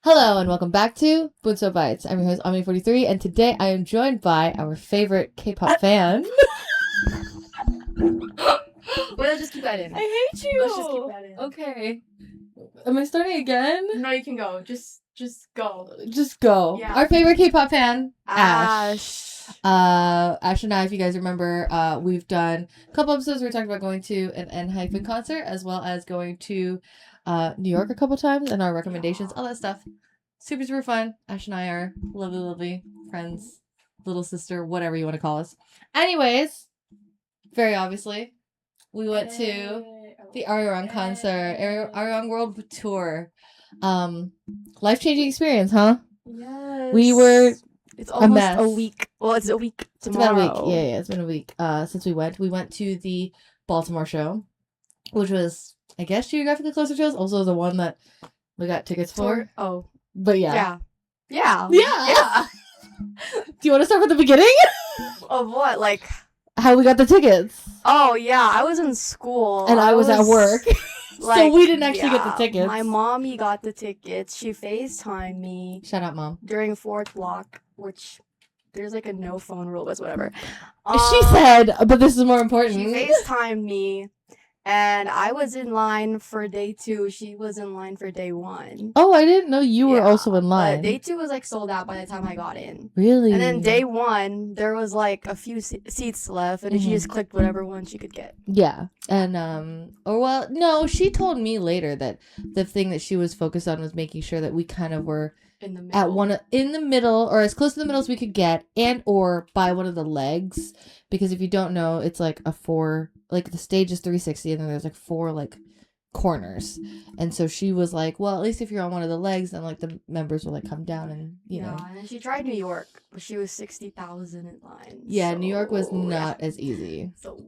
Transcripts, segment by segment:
Hello and welcome back to Bunso Bites. I'm your host, Ami43, and today I am joined by our favorite K-pop fan. Let's just keep that in. I hate you! Let's just keep that in. Okay. Am I starting again? No, you can go. Just go. Just go. Yeah. Our favorite K-pop fan, Ash. Ash and I, if you guys remember, we've done a couple episodes where we talked about going to an ENHYPEN concert, as well as going to New York a couple times, and our recommendations, all that stuff. Super, super fun. Ash and I are lovely, lovely friends, little sister, whatever you want to call us. Anyways, very obviously, we went to the Arirang concert, Arirang World Tour. Life-changing experience, huh? Yes. We were It's almost mess. a week. Well, it's a week tomorrow. It's been a week. Yeah, it's been a week since we went. We went to the Baltimore show, which was, I guess, geographically closer to us. Also, the one that we got tickets for. Oh. But yeah. Yeah. Do you want to start from the beginning? Of what? Like, How we got the tickets. oh, yeah. I was in school. And I was at work. So we didn't actually get the tickets. My mommy got the tickets. She FaceTimed me Shut up, Mom. during fourth block, which there's like a no phone rule, but whatever. She said, but this is more important. She FaceTimed me, and I was in line for day 2. She was in line for day 1. Oh, I didn't know you were also in But line. day 2 was like sold out by the time I got in. Really? And then day 1, there was like a few seats left, and she just clicked whatever one she could get. Yeah. And, no, she told me later that the thing that she was focused on was making sure that we kind of were In the middle. in the middle, or as close to the middle as we could get, and or by one of the legs, because if you don't know, it's like a 4, like the stage is 360, and then there's like 4 like corners, and so she was like, well, at least if you're on one of the legs, then like the members will like come down and you know. And then she tried New York, but she was 60,000 in line. Yeah, so, New York was not as easy. So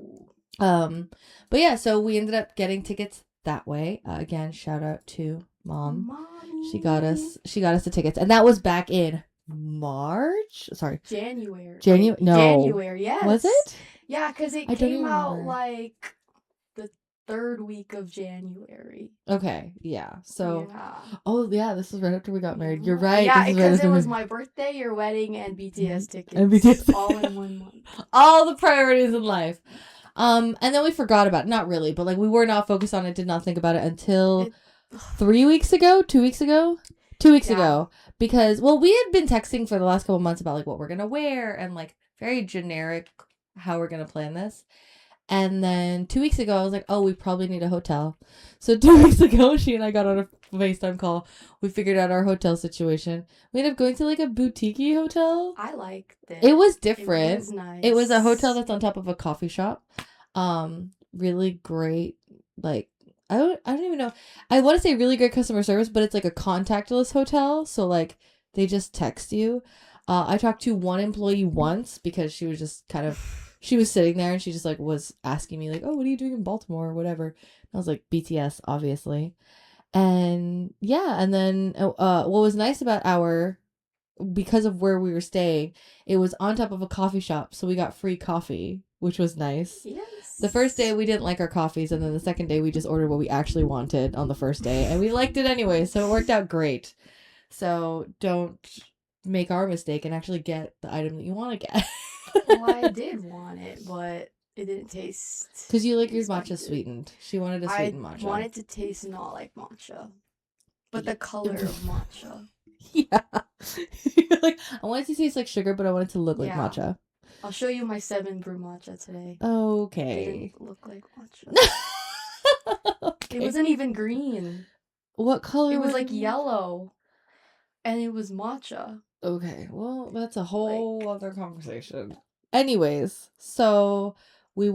But yeah, so we ended up getting tickets that way. Again, shout out to Mom. Mommy. She got us the tickets, and that was back in March. Sorry, January. No, January. Yes. was it? Yeah, because it I don't came out remember. like the 3rd week of January. Okay, yeah. So, yeah. oh yeah, this was right after we got married. You're right. Yeah, this is because right it was after my birthday, your wedding, and BTS tickets. And BTS. all in 1 month. all the priorities in life. And then we forgot about it. Not really, but like we were not focused on it. Did not think about it until 3 weeks ago. 2 weeks ago. 2 weeks ago, because we had been texting for the last couple months about like what we're gonna wear and like very generic how we're gonna plan this. And then 2 weeks ago, I was like, oh, we probably need a hotel. So 2 weeks ago, she and I got on a FaceTime call. We figured out our hotel situation. We ended up going to like a boutique hotel. I liked it. It was different. It was nice. It was a hotel that's on top of a coffee shop. Really great. Like, I don't even know. I want to say really great customer service, but it's like a contactless hotel. So like they just text you. I talked to one employee once because she was just she was sitting there and she just like was asking me like, oh, what are you doing in Baltimore or whatever. And I was like, BTS, obviously. And yeah. And then what was nice about because of where we were staying, it was on top of a coffee shop. So we got free coffee, which was nice. Yes. The first day we didn't like our coffees, and then the second day we just ordered what we actually wanted on the first day, and we liked it anyway, so it worked out great. So don't make our mistake and actually get the item that you want to get. Well, I did want it, but it didn't taste. Because you like your matcha sweetened. She wanted a sweetened matcha. I wanted to taste not like matcha, but the color of matcha. Yeah. You're like, I want it to taste like sugar, but I want it to look like matcha. I'll show you my 7 brew matcha today. Okay. It didn't look like matcha. Okay. It wasn't even green. What color? It was like yellow. And it was matcha. Okay, well, that's a whole other conversation. Anyways, so we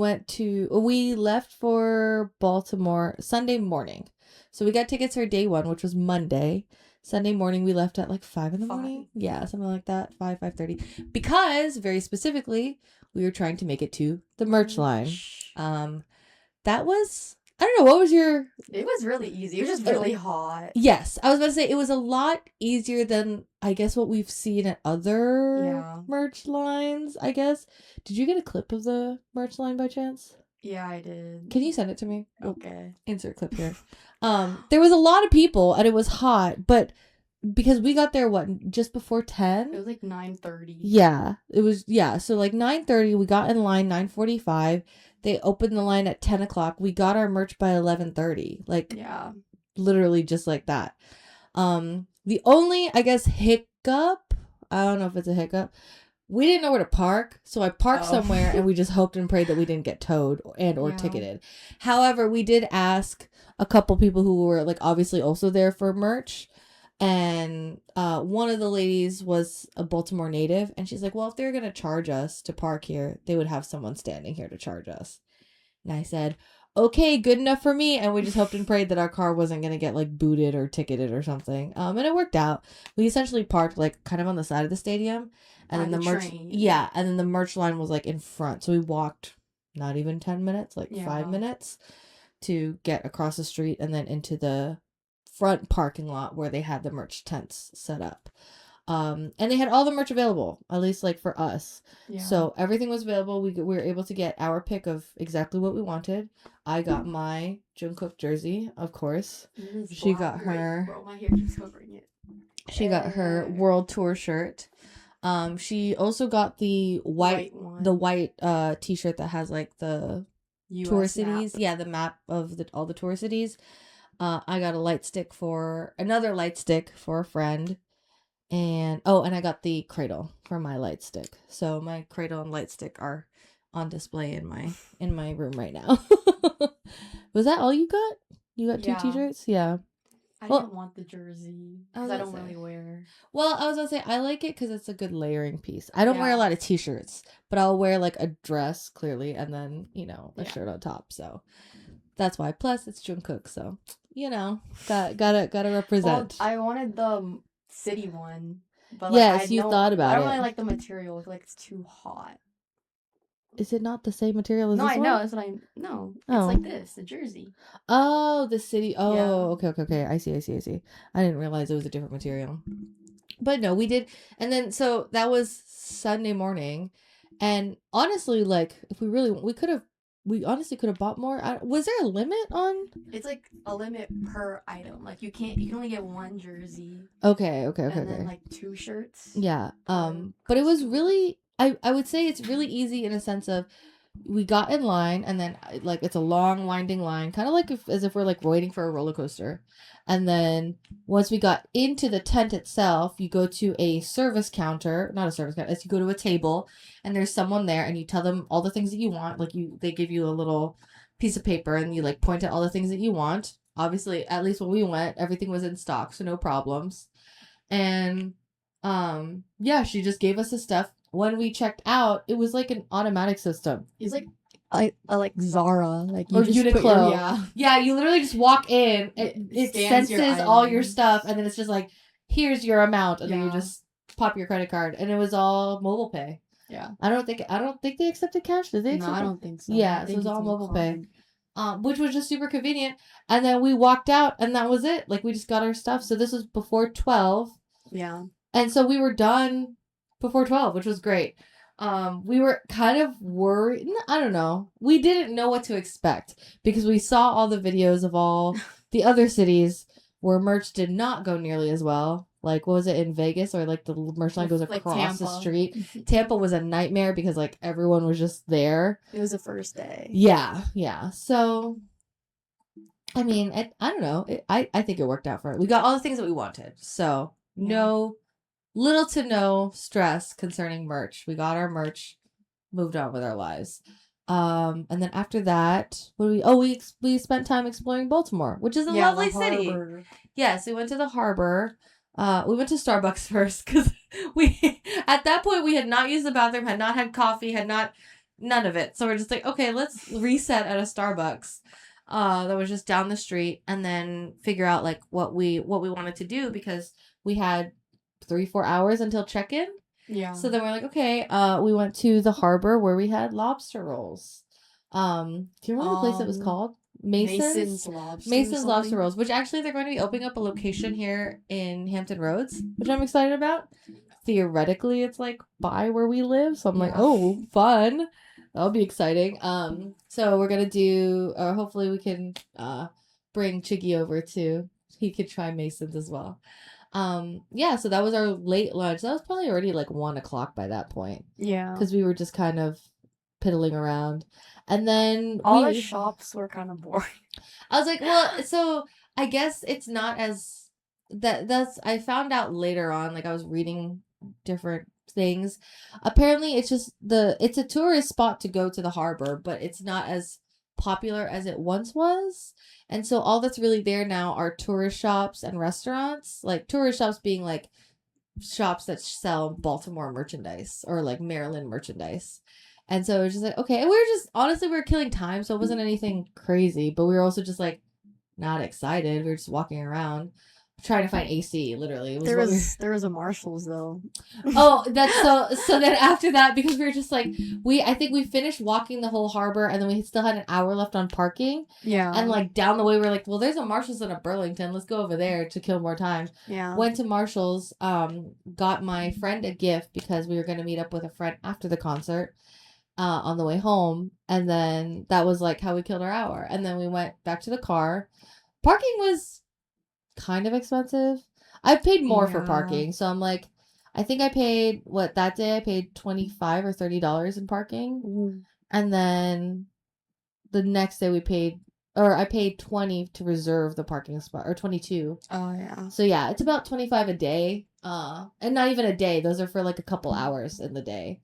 left for Baltimore Sunday morning. So we got tickets for day 1, which was Monday. Sunday morning, we left at like 5 in the morning. Yeah, something like that. 5:30. Because, very specifically, we were trying to make it to the merch line. That was, I don't know, what was your... It was really easy. It was just really hot. Yes, I was about to say, it was a lot easier than, I guess, what we've seen at other merch lines, I guess. Did you get a clip of the merch line by chance? Yeah, I did. Can you send it to me? Okay. Insert clip here. There was a lot of people and it was hot, but because we got there just before 10. It was like 9:30. Yeah, it was. Yeah, so like 9:30, we got in line 9:45. They opened the line at 10 o'clock. We got our merch by 11:30. Like, Yeah. literally just like that. The only, I guess, hiccup, I don't know if it's a hiccup, we didn't know where to park, so I parked somewhere and we just hoped and prayed that we didn't get towed or ticketed. However, we did ask a couple people who were like obviously also there for merch, and one of the ladies was a Baltimore native, and she's like, well, if they're gonna charge us to park here, they would have someone standing here to charge us. And I said, okay, good enough for me. And we just hoped and prayed that our car wasn't going to get like booted or ticketed or something. And it worked out. We essentially parked like kind of on the side of the stadium, and then the merch, and then the merch line was like in front. So we walked not even 10 minutes, like 5 minutes to get across the street and then into the front parking lot where they had the merch tents set up. And they had all the merch available, at least like for us. Yeah. So everything was available. We were able to get our pick of exactly what we wanted. I got my Jungkook jersey, of course. She got her. Bro, my hair keeps covering it. She got her world tour shirt. She also got the white t-shirt that has like the US tour cities. Map. Yeah, the map of all the tour cities. I got another light stick for a friend. And I got the cradle for my light stick. So my cradle and light stick are on display in my room right now. Was that all you got? You got 2 t-shirts? Yeah. I didn't want the jersey because I don't really wear. Well, I was gonna say I like it because it's a good layering piece. I don't wear a lot of t-shirts, but I'll wear like a dress clearly, and then a shirt on top. So that's why. Plus, it's Jungkook, so gotta represent. Well, I wanted the city one, but you thought about it. I don't really like the material. Like it's too hot. Is it not the same material as this one? No, I know. That's what it's like this, the jersey. Oh, the city. Oh, yeah. Okay. I see. I didn't realize it was a different material. But no, we did. And then, so that was Sunday morning. And honestly, like, if we honestly could have bought more. Was there a limit on? It's like a limit per item. Like you can only get 1 jersey. Okay. And then like 2 shirts. Yeah. But it was really, I would say it's really easy in a sense of we got in line, and then like it's a long winding line, kind of like as if we're like waiting for a roller coaster. And then once we got into the tent itself, you go to a service counter, not a service counter, as you go to a table, and there's someone there, and you tell them all the things that you want. Like they give you a little piece of paper, and you like point at all the things that you want. Obviously, at least when we went, everything was in stock, so no problems. And she just gave us the stuff. When we checked out, it was like an automatic system. It's like like Zara, like you or just Uniqlo. You literally just walk in. It senses all your stuff, and then it's just like, here's your amount, and then you just pop your credit card, and it was all mobile pay. Yeah, I don't think they accepted cash. Did they? No, I don't think so. Yeah, so it was all mobile pay, which was just super convenient. And then we walked out, and that was it. Like we just got our stuff. So this was before 12. Yeah, and so we were done before 12, which was great. We were kind of worried. I don't know. We didn't know what to expect because we saw all the videos of all the other cities where merch did not go nearly as well. Like, what was it in Vegas, or like the merch line goes across the street? Tampa was a nightmare because like everyone was just there. It was the first day. Yeah. So, I mean, I don't know. I think it worked out for it. We got all the things that we wanted. So, little to no stress concerning merch. We got our merch, moved on with our lives. And then after that, we spent time exploring Baltimore, which is a lovely city. Yes, we went to the harbor. We went to Starbucks first because at that point we had not used the bathroom, had not had coffee, none of it. So we're just like, okay, let's reset at a Starbucks that was just down the street, and then figure out like what we wanted to do because we had 3-4 hours until check-in. Yeah. So then we're like, okay, we went to the harbor where we had lobster rolls. Do you remember the place that was called? Mason's Lobster Rolls, which actually they're going to be opening up a location here in Hampton Roads, which I'm excited about. Theoretically, it's like by where we live, so I'm like, oh, fun. That'll be exciting. So we're gonna do, or hopefully we can bring Chiggy over too. He could try Mason's as well. Yeah, so that was our late lunch. That was probably already like 1 o'clock by that point Yeah. because we were just kind of piddling around. And then All the shops were kind of boring. I was like, well, so I guess it's not as that's I found out later on, like I was reading different things. Apparently it's a tourist spot to go to the harbor, but it's not as popular as it once was. And so all that's really there now are tourist shops and restaurants. Like tourist shops being like shops that sell Baltimore merchandise or like Maryland merchandise. And so it was just like, okay. And we were just, honestly, we were killing time. So it wasn't anything crazy, but we were also just like not excited. We were just walking around trying to find AC, literally. It was there was a Marshalls though. Oh, that's so then after that, because we were just like, I think we finished walking the whole harbor and then we still had an hour left on parking. Yeah. And like down the way, we are like, well, there's a Marshalls and a Burlington. Let's go over there to kill more time. Yeah. Went to Marshalls, got my friend a gift because we were going to meet up with a friend after the concert on the way home. And then that was like how we killed our hour. And then we went back to the car. Parking was kind of expensive. I've paid more for parking, so I'm like, I think I paid that day I paid $25 or $30 in parking, and then the next day I paid $20 to reserve the parking spot, or $22. Oh yeah. So yeah, it's about $25 a day, and not even a day. Those are for like a couple hours in the day.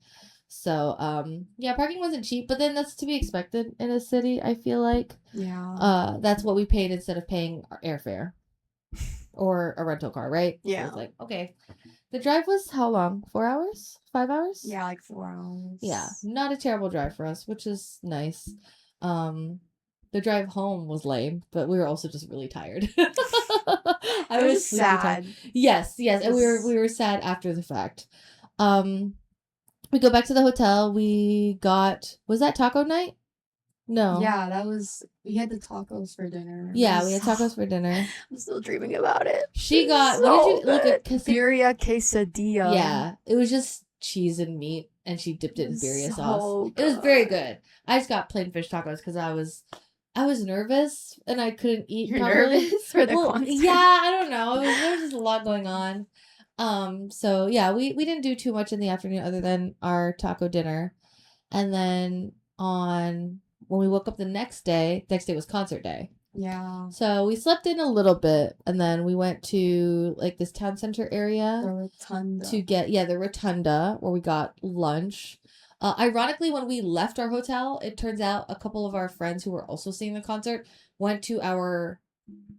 So yeah, parking wasn't cheap, but then that's to be expected in a city. I feel like that's what we paid instead of paying our airfare. Or a rental car, right? Yeah. So it's like, okay. The drive was how long? 4 hours? 5 hours? Yeah, like 4 hours. Yeah. Not a terrible drive for us, which is nice. The drive home was lame, but we were also just really tired. I was sad. Yes. And we were sad after the fact. We go back to the hotel. Was that taco night? No. Yeah, we had the tacos for dinner. Yeah, we had tacos for dinner. I'm still dreaming about it. She got, so what did you look at? Birria quesadilla. Yeah, it was just cheese and meat, and she dipped it in birria sauce. Good. It was very good. I just got plain fish tacos because I was nervous and I couldn't eat properly. Nervous for the concert? Yeah, I don't know. There was just a lot going on. So yeah, we didn't do too much in the afternoon other than our taco dinner, and then when we woke up the next day was concert day. Yeah. So we slept in a little bit, and then we went to like this town center area. The rotunda. The rotunda, where we got lunch. Ironically, when we left our hotel, it turns out a couple of our friends who were also seeing the concert went to our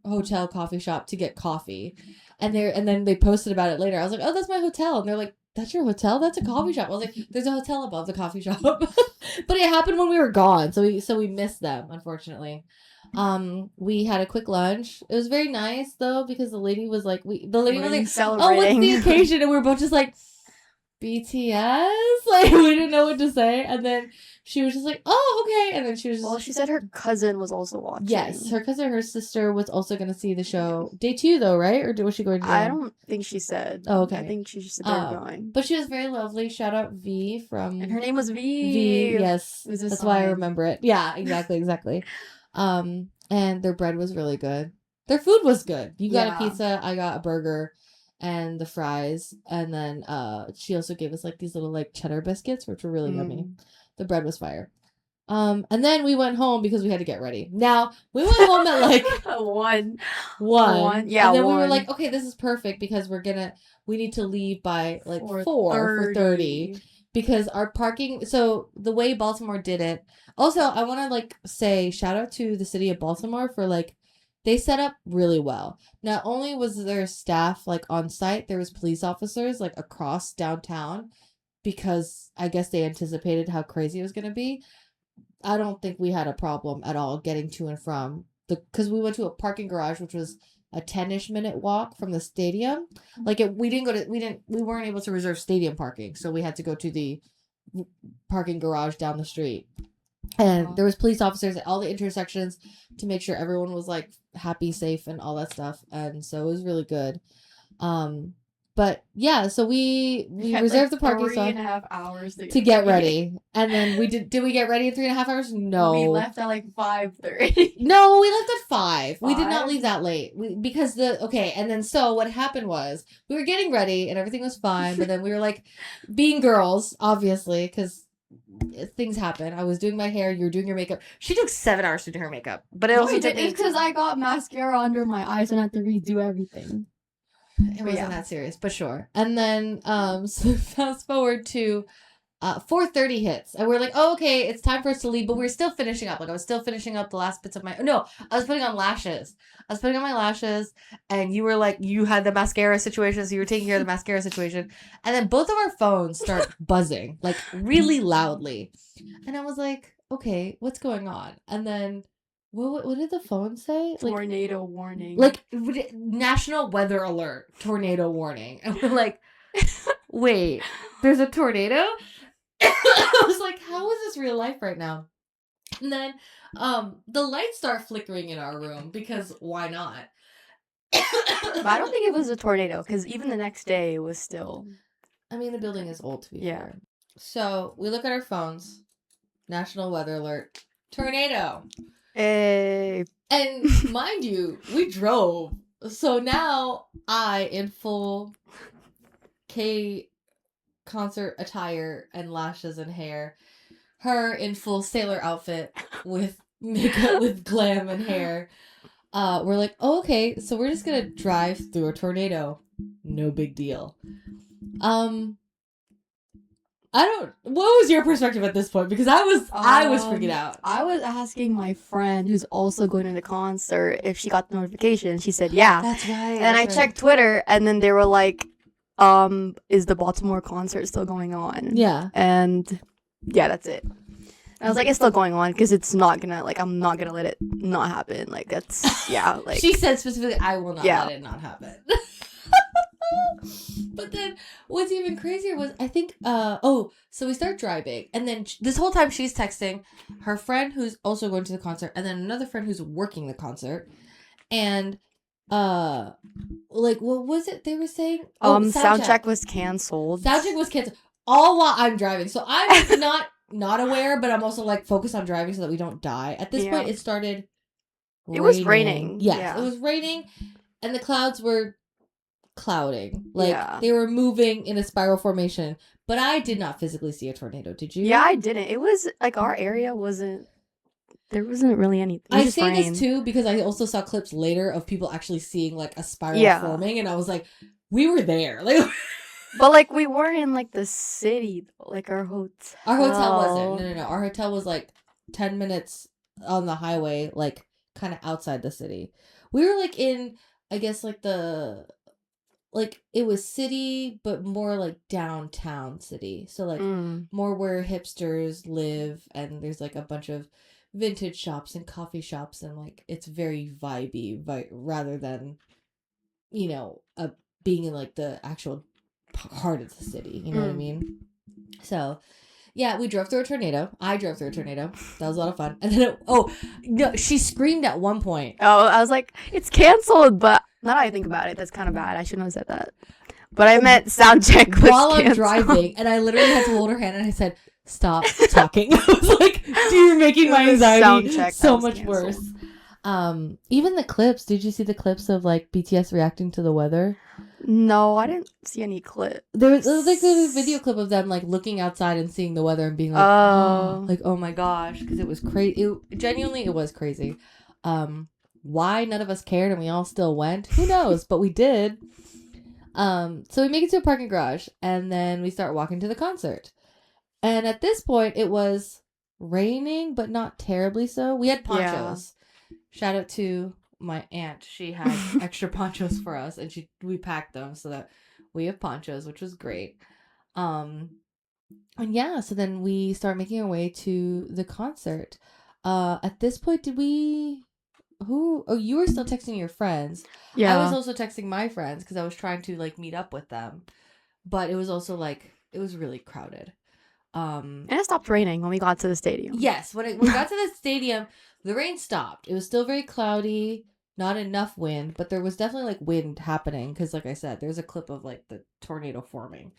hotel coffee shop to get coffee. And then they posted about it later. I was like, oh, that's my hotel. And they're like, that's your hotel? That's a coffee shop. I was like, there's a hotel above the coffee shop. But it happened when we were gone. So we missed them, unfortunately. We had a quick lunch. It was very nice though, because the lady was like, celebrating. Oh, what's the occasion? And we were both just like, BTS? Like, we didn't know what to say. And then she was just like, oh, okay. And then she was just... Well, she said her cousin was also watching. Yes, her sister was also going to see the show. Day 2, though, right? Or was she going to... I don't think she said. Oh, okay. I think she just said they were going. But she was very lovely. Shout out V from... And her name was V. V, yes. That's why I remember it. Yeah, exactly. And their bread was really good. Their food was good. You got a pizza, I got a burger. And the fries, and then she also gave us like these little like cheddar biscuits, which were really yummy. The bread was fire. And then we went home because we had to get ready. Now we went home at like one. Yeah, and then we were like, okay, this is perfect because we need to leave by like 4:30 because our parking. So the way Baltimore did it. Also, I want to like say shout out to the city of Baltimore for like. They set up really well. Not only was there staff like on site, there was police officers like across downtown because I guess they anticipated how crazy it was going to be. I don't think we had a problem at all getting to and from because we went to a parking garage, which was a 10-ish minute walk from the stadium. Like we weren't able to reserve stadium parking. So we had to go to the parking garage down the street. And there was police officers at all the intersections to make sure everyone was like happy, safe, and all that stuff. And so it was really good. But yeah, so we had, reserved like, the parking 3.5 hours to get ready. And then did we get ready in 3.5 hours? No. We left at like 5:30. No, we left at 5. We did not 5? leave that late. And then so what happened was we were getting ready and everything was fine, but then we were like being girls, obviously, because things happen. I was doing my hair, you were doing your makeup. She took 7 hours to do her makeup, but it also took me. It's because I got mascara under my eyes and I had to redo everything. It wasn't that serious, but sure. And then so fast forward to 4:30 hits, and we're like, oh, okay, it's time for us to leave, but we're still finishing up. Like, I was still finishing up the last bits of my... No, I was putting on lashes. And you were like, you had the mascara situation, so you were taking care of the mascara situation. And then both of our phones start buzzing, like, really loudly. And I was like, okay, what's going on? And then... What did the phone say? Like, tornado warning. Like, national weather alert, tornado warning. And we're like, wait, there's a tornado? I was like, how is this real life right now? And then the lights start flickering in our room because why not? But I don't think it was a tornado because even the next day it was still... I mean, the building is old, to be fair. So we look at our phones. National weather alert. Tornado. Hey. And mind you, we drove. So now I, in full K concert attire and lashes and hair, her in full sailor outfit with makeup, with glam and hair, we're like, oh, okay, so we're just gonna drive through a tornado. No big deal. What was your perspective at this point? Because I was freaking out. I was asking my friend who's also going to the concert if she got the notification. She said, yeah. That's right. And I checked Twitter and then they were like, is the Baltimore concert still going on? Yeah. And yeah, that's it. I was like, it's still going on because it's not gonna, like, I'm not gonna let it not happen. Like, that's, yeah. Like, she said specifically, I will not let it not happen. But then what's even crazier was I think so we start driving and then this whole time she's texting her friend who's also going to the concert and then another friend who's working the concert and like what was it they were saying? Soundcheck was canceled. All while I'm driving. So I'm not aware, but I'm also like focused on driving so that we don't die. At this point it started raining. It was raining. Yes, yeah. It was raining and the clouds were clouding. Like, they were moving in a spiral formation. But I did not physically see a tornado. Did you? Yeah, I didn't. It was, like, our area wasn't... There wasn't really anything. I say this, too, because I also saw clips later of people actually seeing, like, a spiral forming. And I was like, we were there. Like... But, like, we weren't in, like, the city. Like, our hotel. Our hotel wasn't. No. Our hotel was, like, 10 minutes on the highway, like, kind of outside the city. We were, like, in, I guess, like, like, it was city, but more, like, downtown city. So, like, more where hipsters live, and there's, like, a bunch of vintage shops and coffee shops, and, like, it's very vibey, rather than, you know, being in, like, the actual heart of the city. You know what I mean? So... yeah, we drove through a tornado. I drove through a tornado. That was a lot of fun. And then, she screamed at one point. Oh, I was like, it's canceled. But now that I think about it, that's kind of bad. I shouldn't have said that. But I meant soundcheck was while canceled. I'm driving, and I literally had to hold her hand, and I said, stop talking. I was like, dude, you're making my anxiety so much worse. Even the clips, did you see the clips of, like, BTS reacting to the weather? No, I didn't see any clips. There was like a video clip of them, like, looking outside and seeing the weather and being like, oh my gosh, because it was crazy. Genuinely, it was crazy. Why none of us cared and we all still went? Who knows? But we did. So we make it to a parking garage and then we start walking to the concert. And at this point, it was raining, but not terribly so. We had ponchos. Yeah. Shout out to my aunt. She had extra ponchos for us, and we packed them so that we have ponchos, which was great. And yeah, so then we start making our way to the concert. At this point, you were still texting your friends. Yeah. I was also texting my friends because I was trying to, like, meet up with them. But it was also, like, it was really crowded. And it stopped raining when we got to the stadium. Yes, when we got to the stadium, the rain stopped. It was still very cloudy, not enough wind, but there was definitely like wind happening because, like I said, there's a clip of like the tornado forming.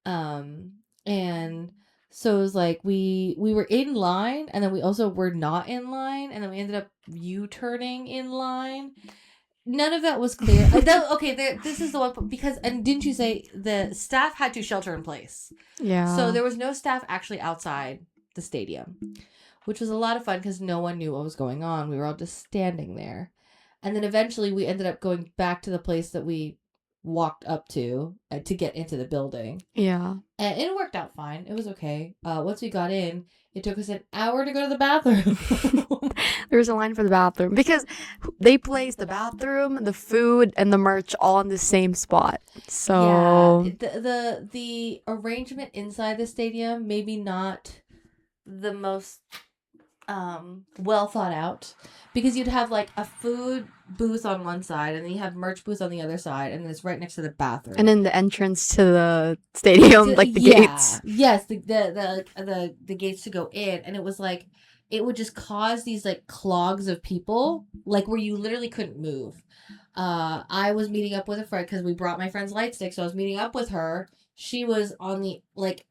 And so it was like we were in line, and then we also were not in line, and then we ended up U-turning in line. None of that was clear. This is the one because, and didn't you say the staff had to shelter in place? Yeah. So there was no staff actually outside the stadium, which was a lot of fun because no one knew what was going on. We were all just standing there. And then eventually we ended up going back to the place that we walked up to get into the building. Yeah. And it worked out fine. It was okay. Once we got in, it took us an hour to go to the bathroom. There was a line for the bathroom because they placed the bathroom, the food, and the merch all in the same spot. So yeah, the arrangement inside the stadium maybe not the most well thought out, because you'd have like a food booth on one side and then you have merch booth on the other side, and it's right next to the bathroom, and then the entrance to the stadium, like the gates. Yes, the gates to go in, and it was like it would just cause these like clogs of people, like where you literally couldn't move. I was meeting up with a friend because we brought my friend's light stick, so I was meeting up with her. She was on the like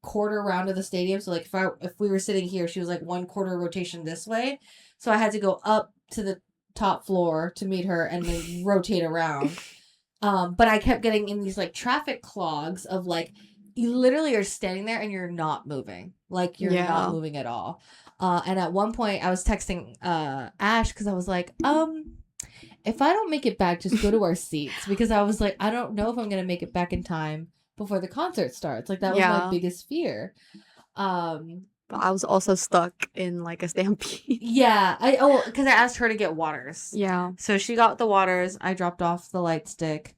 quarter round of the stadium, so like if we were sitting here, she was like 1/4 rotation this way, so I had to go up to the top floor to meet her and then rotate around. But I kept getting in these like traffic clogs of like you literally are standing there and you're not moving, like you're not moving at all. And at one point I was texting Ash because I was like, if I don't make it back, just go to our seats, because I was like, I don't know if I'm gonna make it back in time before the concert starts. Like that was my biggest fear. But I was also stuck in like a stampede. Yeah, because I asked her to get waters. Yeah. So she got the waters. I dropped off the light stick,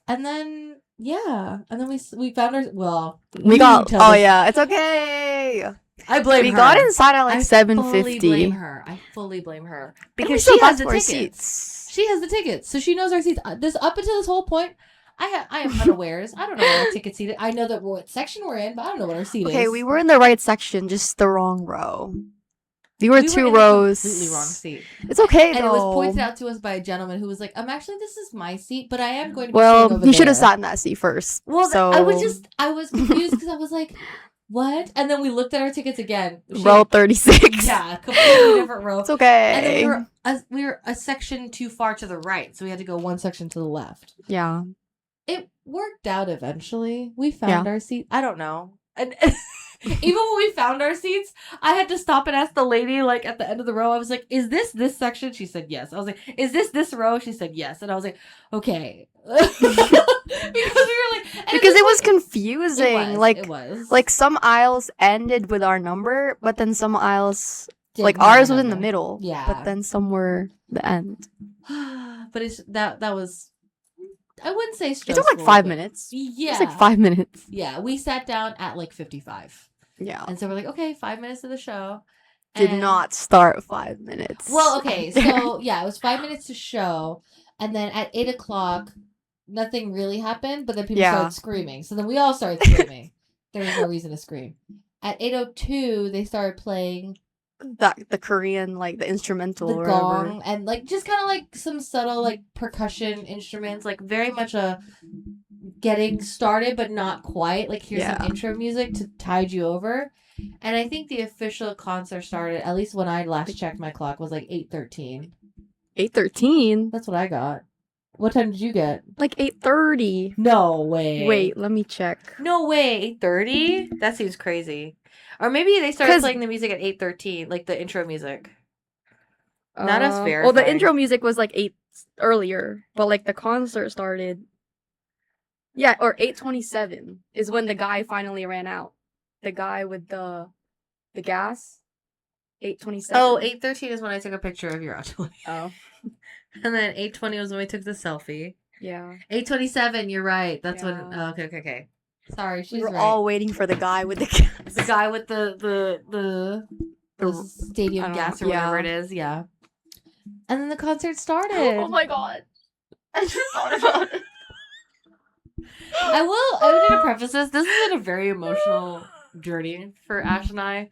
and then we found her. Well, we got. Oh yeah, it's okay. I blame her. We got inside at like 7:50. I fully blame her because she has the tickets. She has the tickets, so she knows our seats. Up until this whole point, I am unawares. I don't know what our ticket seat is. I know that what section we're in, but I don't know what our seat is. Okay, we were in the right section, just the wrong row. We were 2 rows. Completely wrong seat. It's okay though. And it was pointed out to us by a gentleman who was like, actually, this is my seat, but I am going to be sitting over you should have sat in that seat first. Well, so... I was confused because I was like, what? And then we looked at our tickets again. Row 36. Yeah, completely different row. It's okay. And then we were a section too far to the right, so we had to go one section to the left. Yeah. It worked out eventually. We found our seat. I don't know. And even when we found our seats, I had to stop and ask the lady, like, at the end of the row. I was like, is this section? She said yes. I was like, is this row? She said yes. And I was like, okay. Because we were like... Because it was confusing. It was. Like, some aisles ended with our number, but then some aisles... Like, ours was in the middle. Yeah. But then some were the end. But it's that was... I wouldn't say stressful. It took like 5 minutes. Yeah. It was like 5 minutes. Yeah, we sat down at like 55. Yeah. And so we're like, okay, 5 minutes of the show. Did not start 5 minutes. Well, okay, so yeah, it was 5 minutes to show. And then at 8 o'clock, nothing really happened, but then people started screaming. So then we all started screaming. There was no reason to scream. At 8:02, they started playing... the Korean, like the instrumental, the gong, and like just kind of like some subtle like percussion instruments, like very much a getting started but not quite, like here's some intro music to tide you over. And I think the official concert started, at least when I last checked my clock, was like 8:13. 8:13? That's what I got. What time did you get? Like 8:30. No way. Wait, let me check. No way. 8:30? That seems crazy. Or maybe they started playing the music at 8:13, like the intro music. Not as fair. Well, the intro music was like 8 earlier, but like the concert started. Yeah, or 8:27 is when the guy finally ran out. The guy with the gas. 8:27. Oh, 8:13 is when I took a picture of your auto. Oh. And then 8:20 was when we took the selfie. Yeah. 8:27, you're right. That's when. Oh, okay. Sorry, she's we were right. all waiting for the guy with the gas. The guy with the stadium gas or whatever it is. Yeah. And then the concert started. Oh my god. I just thought about it. I would need to preface this. This has been a very emotional journey for Ash and I.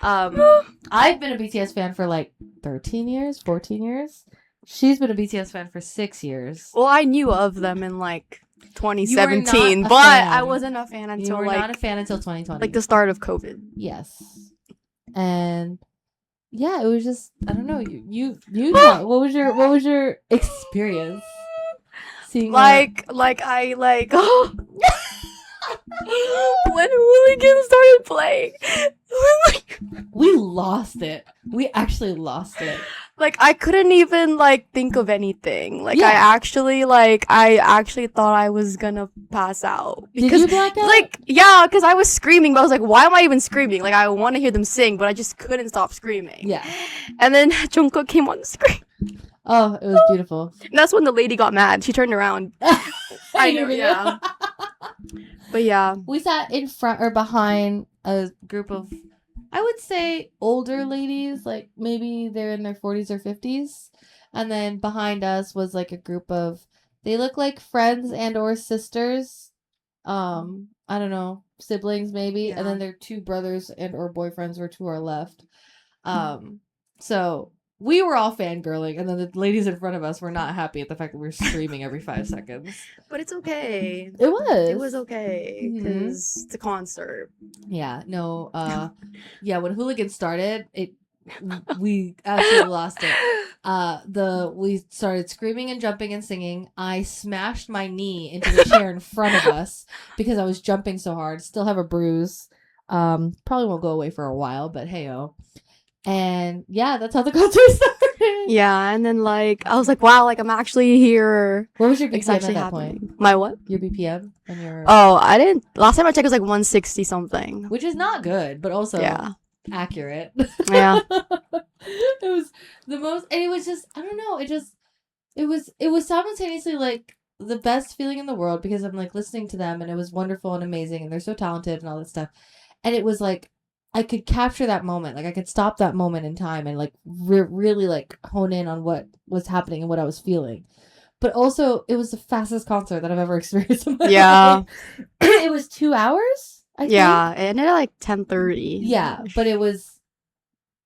I've been a BTS fan for like 13 years, 14 years. she's been a BTS fan for 6 years. Well, I knew of them in like You were 2017, not a but fan. I wasn't a fan You until were not a like fan until 2020. the start of COVID. Yes. And yeah, it was just, I don't know. You know, what was your experience seeing Like I like when Hooligans started playing. we lost it. We actually lost it. Like I couldn't even like think of anything. Like Yeah. I actually thought I was gonna pass out. Did you black out? Like yeah, because I was screaming, but I was like, why am I even screaming? Like I want to hear them sing, but I just couldn't stop screaming. Yeah. And then Jungkook came on the screen. Oh, it was beautiful. And that's when the lady got mad. She turned around. I know, You yeah. But yeah. We sat in front or behind a group of, I would say, older ladies, like maybe they're in their 40s or 50s. And then behind us was like a group of, they look like friends and or sisters. I don't know, siblings maybe. Yeah. And then their 2 brothers and or boyfriends were to our left. So we were all fangirling, and then the ladies in front of us were not happy at the fact that we were screaming every 5 seconds. But it's okay. It was. It was okay because it's a concert. Yeah, no, yeah, when Hooligans started, we absolutely lost it. We started screaming and jumping and singing. I smashed my knee into the chair in front of us because I was jumping so hard. Still have a bruise. Probably won't go away for a while, but hey-oh. And yeah, that's how the concert started. Yeah, and then like I was like, wow, like I'm actually here. What was your BPM It's at actually that happening. point? My what? Your BPM and your Oh, I didn't. Last time I checked, it was like 160 something. which is not good, but also Yeah. accurate. Yeah. It was the most, and it was just, I don't know, it was simultaneously like the best feeling in the world because I'm like listening to them and it was wonderful and amazing and they're so talented and all that stuff. And it was like I could capture that moment. Like I could stop that moment in time and like really like hone in on what was happening and what I was feeling. But also it was the fastest concert that I've ever experienced in my life. It was 2 hours, I think. Yeah, it ended at like 10:30. Yeah, but it was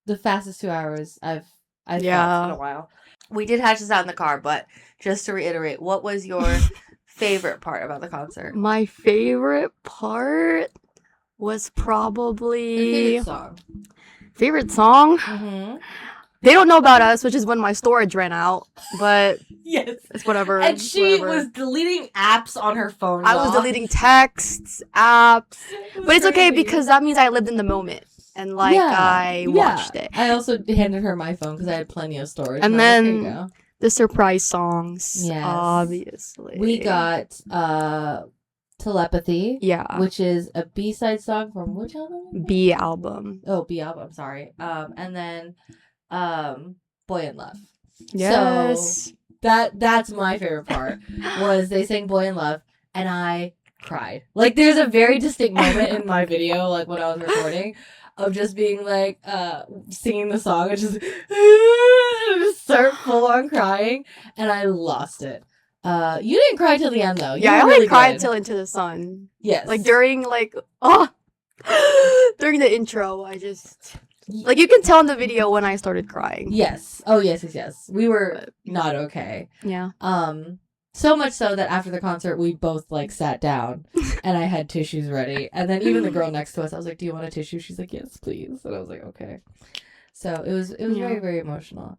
the fastest 2 hours I've felt in a while. We did hash this out in the car, but just to reiterate, what was your favorite part about the concert? My favorite part was probably Your favorite song. Favorite song? Mm-hmm. They Don't Know About Us, which is when my storage ran out, but Yes. it's whatever. And she whatever. was deleting apps on her phone. I was deleting texts, apps, but it's okay because that means I lived in the moment and like I watched it. I also handed her my phone because I had plenty of storage. And I was then like, "Here you go." the surprise songs, Yes. obviously. We got Telepathy, which which is a B-side song from which album? B album. Oh, B album, sorry. And then Boy in Love. Yes. So that's my favorite part was they sang Boy in Love and I cried. Like there's a very distinct moment in my video, like when I was recording, of just being like singing the song and just start full on crying and I lost it. You didn't cry till the end though. I only cried till Into the Sun. Yes. Like during during the intro, I just like you can tell in the video when I started crying. Yes. Oh yes. We were not okay. Yeah. So much so that after the concert we both like sat down and I had tissues ready. And then even the girl next to us, I was like, "Do you want a tissue?" She's like, "Yes, please." And I was like, "Okay." So it was very, very emotional.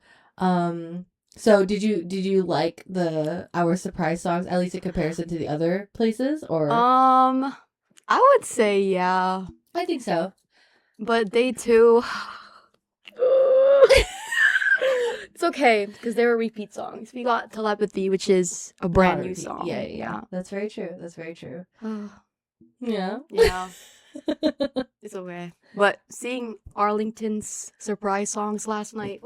So did you like our surprise songs, at least in comparison to the other places, or? I would say yeah. I think so. But day 2 it's okay because they were repeat songs. We got Telepathy, which is a brand new song. Yeah. That's very true. Yeah. Yeah. It's okay. But seeing Arlington's surprise songs last night,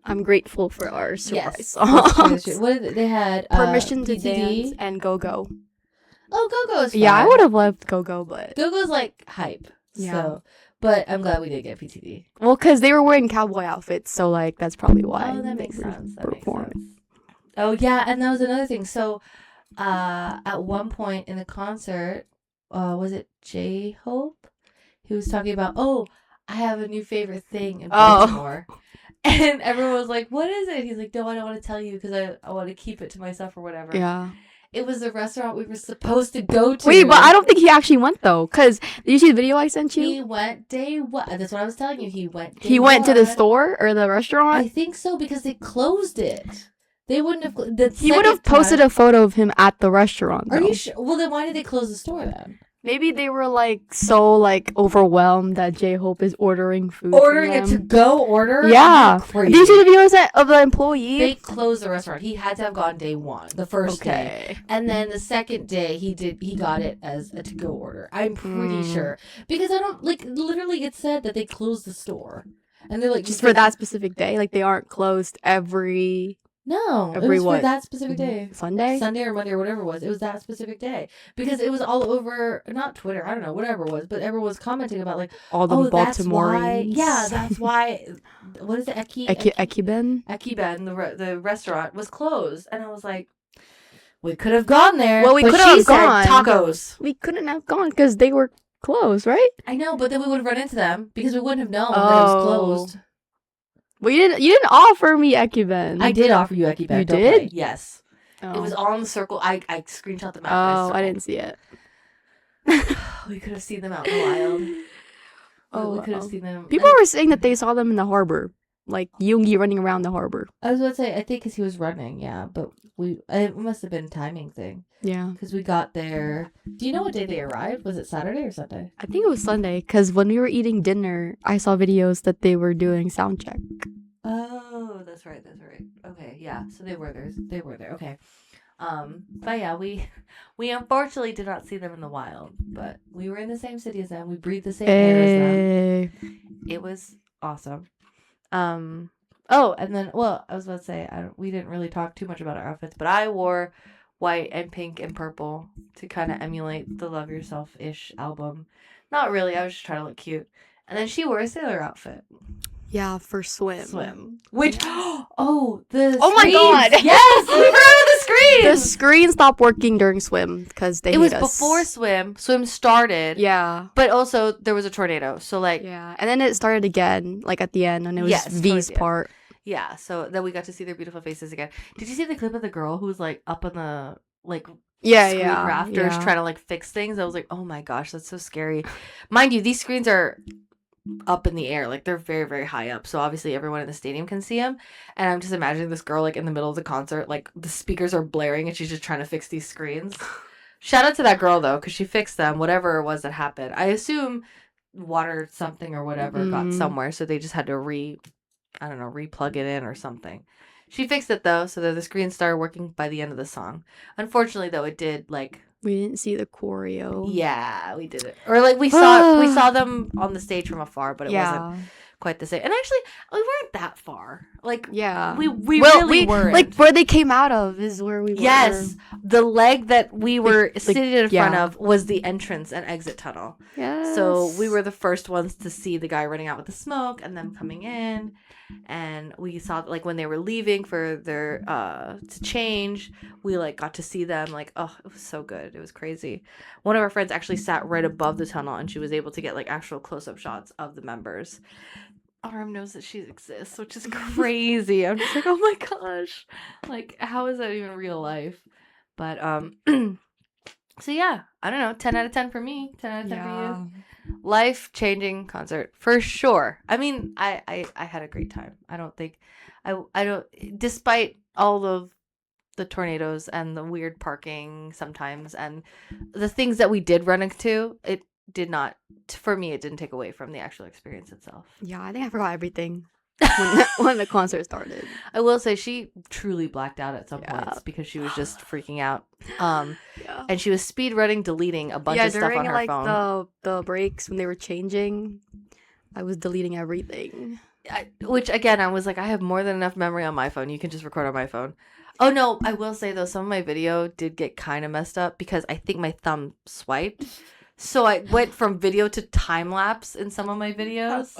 I'm grateful for our surprise songs. That's true. What did they had? Permission to PTD? Dance and Go Go. Oh, Go Go is fun. Yeah, I would have loved Go Go, but Go Go's like hype. Yeah. So, but I'm glad we did get PTD. well, because they were wearing cowboy outfits, so like that's probably why. Oh, that makes they sense. performed. Oh yeah, and that was another thing. So, at one point in the concert, was it J-Hope? He was talking about, I have a new favorite thing in Baltimore. And everyone was like, what is it? He's like, no, I don't want to tell you because I want to keep it to myself or whatever. Yeah. It was the restaurant we were supposed to go to. Wait, but I don't think he actually went though. Cause did you see the video I sent you? He went day one. That's what I was telling you. He went day He went to the one. store or the restaurant? I think so because they closed it. They wouldn't have. He would have posted a photo of him at the restaurant. Are you sure? Well, then why did they close the store then? Maybe they were like so like overwhelmed that J-Hope is ordering food. Ordering a to-go order? Yeah. Crazy. Did you see the videos of the employee? They closed the restaurant. He had to have gone day one, the first day. And then the second day he got it as a to-go order. I'm pretty sure. Because I don't literally it said that they closed the store. And they're like just for that specific day? Like they aren't closed every No, every it was what? for that specific day. Sunday or Monday or whatever it was. It was that specific day. Because it was all over, not Twitter, I don't know, whatever it was. But everyone was commenting about like, all the Baltimoreans. That's why, what is it, Ekiben? Ekiben, the restaurant was closed. And I was like, we could have gone there. Well, we could have gone. Tacos. We couldn't have gone because they were closed, right? I know, but then we would have run into them because we wouldn't have known that it was closed. Well, you didn't offer me Ekiben. I did offer you Ekiben. You did? Yes. Oh. It was all in the circle. I screenshot them out. Oh, I didn't see it. We could have seen them out in the wild. Oh, we could have seen them. People were saying that they saw them in the harbor, like Yoongi running around the harbor. I was going to say, I think because he was running, yeah, but it must have been a timing thing. Yeah. Because we got there. Do you know what day they arrived? Was it Saturday or Sunday? I think it was Sunday, because when we were eating dinner, I saw videos that they were doing sound check. Oh, that's right. Okay, yeah. So they were there. Okay. But yeah, we unfortunately did not see them in the wild, but we were in the same city as them. We breathed the same air as them. It was awesome. Oh, and then, well, I was about to say, we didn't really talk too much about our outfits, but I wore white and pink and purple to kind of emulate the Love Yourself-ish album. Not really, I was just trying to look cute. And then she wore a sailor outfit. Yeah, for swim. Which, my God. Yes, we forgot the screen. The screen stopped working during swim because they hit us. It was before swim. Swim started. Yeah. But also, there was a tornado. So, like. Yeah. And then it started again, like at the end, and it was V's part. Yeah. So then we got to see their beautiful faces again. Did you see the clip of the girl who was, like, up on the, like, screen rafters trying to, like, fix things? I was like, oh my gosh, that's so scary. Mind you, these screens are up in the air, like they're very, very high up, so obviously everyone in the stadium can see them. And I'm just imagining this girl like in the middle of the concert, like the speakers are blaring and she's just trying to fix these screens. Shout out to that girl though, because she fixed them, whatever it was that happened. I assume water something or whatever got somewhere, so they just had to replug it in or something. She fixed it though, so that the screen started working by the end of the song. Unfortunately though, it did like we didn't see the choreo. Yeah, we did it. Or like we saw them on the stage from afar, but it wasn't quite the same. And actually, we weren't that far. Like we really weren't. Like where they came out of is where we were. Yes, the leg that we were sitting in front of was the entrance and exit tunnel. Yes. So we were the first ones to see the guy running out with the smoke and them coming in. And we saw like when they were leaving for their to change, we like got to see them. Like, oh, it was so good. It was crazy. One of our friends actually sat right above the tunnel and she was able to get like actual close-up shots of the members. RM knows that she exists, which is crazy. I'm just like, oh my gosh, like how is that even real life? But so yeah, I don't know, 10 out of 10 for me, 10 out of 10 for you. Life-changing concert for sure. I mean, I had a great time. I don't, despite all of the tornadoes and the weird parking sometimes and the things that we did run into, it did not, for me, it didn't take away from the actual experience itself. Yeah, I think I forgot everything when the concert started. I will say she truly blacked out at some points because she was just freaking out. And she was speed running, deleting a bunch of stuff on her phone. During the breaks when they were changing, I was deleting everything. Which again, I was like, I have more than enough memory on my phone. You can just record on my phone. Oh no, I will say though, some of my video did get kind of messed up because I think my thumb swiped. So I went from video to time lapse in some of my videos.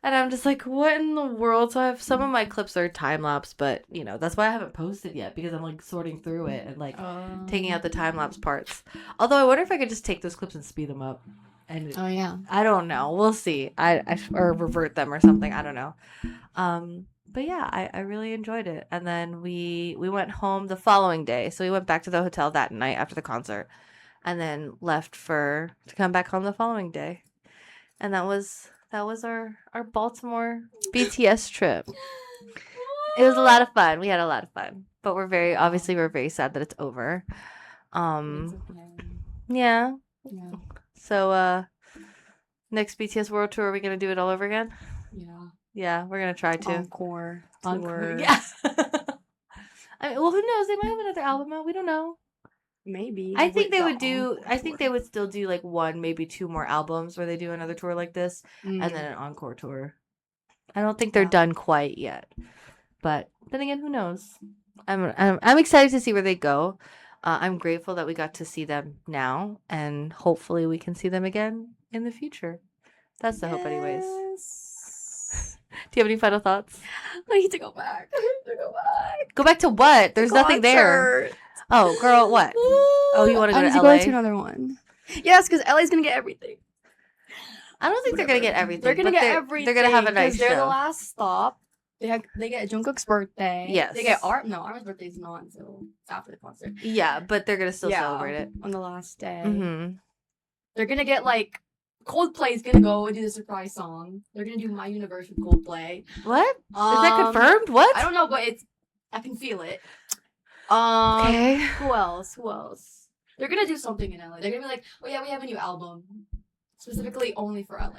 And I'm just like, what in the world? So I have some of my clips are time lapse, but you know, that's why I haven't posted yet because I'm like sorting through it and like taking out the time lapse parts. Although I wonder if I could just take those clips and speed them up. And I don't know. We'll see. Or revert them or something. I don't know. but yeah, I really enjoyed it. And then we went home the following day. So we went back to the hotel that night after the concert, and then left to come back home the following day. And that was our Baltimore BTS trip. It was a lot of fun. We had a lot of fun, but we're very sad that it's over. Yeah. Yeah. So next BTS World Tour, are we gonna do it all over again? Yeah. Yeah, we're gonna try to. Encore. Yeah. I mean, well, who knows? They might have another album out. We don't know. Maybe. I think they would do. I think they would still do like one, maybe two more albums where they do another tour like this, Mm. and then an encore tour. I don't think they're done quite yet, but then again, who knows? I'm excited to see where they go. I'm grateful that we got to see them now, and hopefully we can see them again in the future. That's the hope, anyways. Do you have any final thoughts? I need to go back. I need to go back. Go back to what? There's nothing there. Concert. Oh, girl, what? Oh, you want to go I need to to LA? go to another one. Yes, because LA's gonna get everything. I don't think they're gonna get everything. They're gonna but get everything. They're gonna have a nice show. They're the last stop. They get Jungkook's birthday. Yes. They get Armin's birthday's not until after the concert. Yeah, but they're gonna still celebrate it on the last day. Mm-hmm. They're gonna get like Coldplay's gonna go and do the surprise song. They're gonna do My Universe with Coldplay. What? Is that confirmed? What? I don't know, but I can feel it. Okay. Who else? They're gonna do something in LA. They're gonna be like, oh yeah, we have a new album. Specifically only for LA.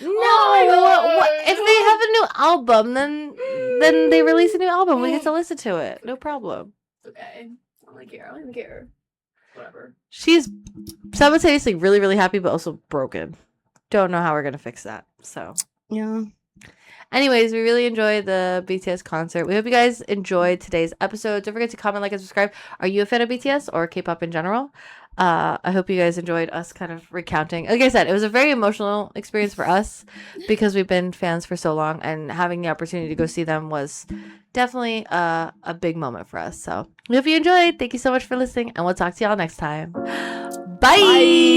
No, what? If they have a new album, then they release a new album. We get to listen to it. No problem. It's okay. I don't really care. I don't even care. Whatever. She's simultaneously really, really happy, but also broken. Don't know how we're gonna fix that. So yeah. Anyways, we really enjoyed the BTS concert. We hope you guys enjoyed today's episode. Don't forget to comment, like, and subscribe. Are you a fan of BTS or K-pop in general? I hope you guys enjoyed us kind of recounting. Like I said, it was a very emotional experience for us because we've been fans for so long, and having the opportunity to go see them was definitely a big moment for us. So we hope you enjoyed. Thank you so much for listening, and we'll talk to y'all next time. Bye.